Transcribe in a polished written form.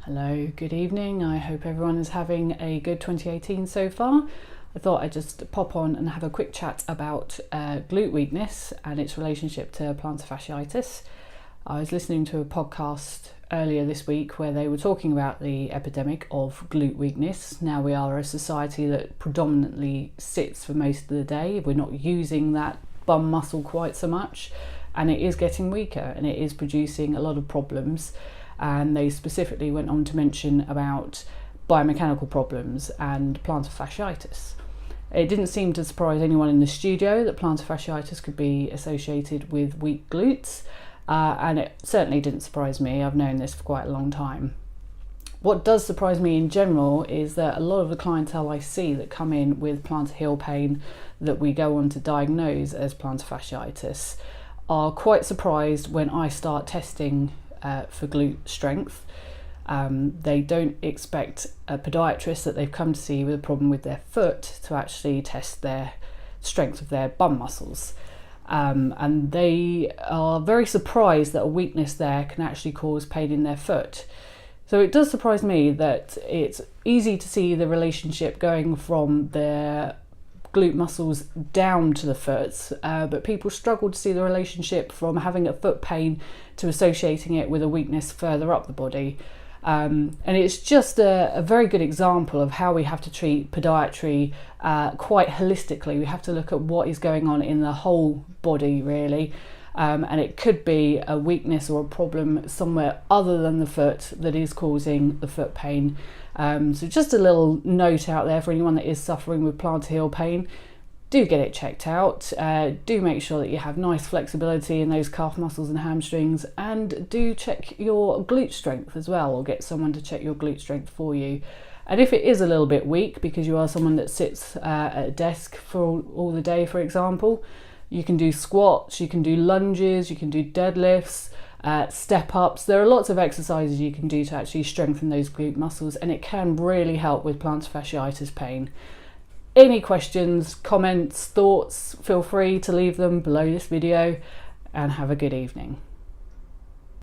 Hello, good evening. I hope everyone is having a good 2018 so far. I thought I'd just pop on and have a quick chat about glute weakness and its relationship to plantar fasciitis. I was listening to a podcast earlier this week where they were talking about the epidemic of glute weakness. Now we are a society that predominantly sits for most of the day. We're not using that bum muscle quite so much, and it is getting weaker and it is producing a lot of problems. And they specifically went on to mention about biomechanical problems and plantar fasciitis. It didn't seem to surprise anyone in the studio that plantar fasciitis could be associated with weak glutes, and it certainly didn't surprise me. I've known this for quite a long time. What does surprise me in general is that a lot of the clientele I see that come in with plantar heel pain that we go on to diagnose as plantar fasciitis are quite surprised when I start testing for glute strength. They don't expect a podiatrist that they've come to see with a problem with their foot to actually test their strength of their bum muscles. And they are very surprised that a weakness there can actually cause pain in their foot. So it does surprise me that it's easy to see the relationship going from their glute muscles down to the foot, but people struggle to see the relationship from having a foot pain to associating it with a weakness further up the body. And it's just a very good example of how we have to treat podiatry quite holistically. We have to look at what is going on in the whole body, really. And it could be a weakness or a problem somewhere other than the foot that is causing the foot pain. So just a little note out there for anyone that is suffering with plantar heel pain. Do get it checked out. Do make sure that you have nice flexibility in those calf muscles and hamstrings, and do check your glute strength as well, or get someone to check your glute strength for you. And if it is a little bit weak because you are someone that sits at a desk for all the day, for example, you can do squats, you can do lunges, you can do deadlifts, step ups. There are lots of exercises you can do to actually strengthen those glute muscles, and it can really help with plantar fasciitis pain. Any questions, comments, thoughts, feel free to leave them below this video, and have a good evening.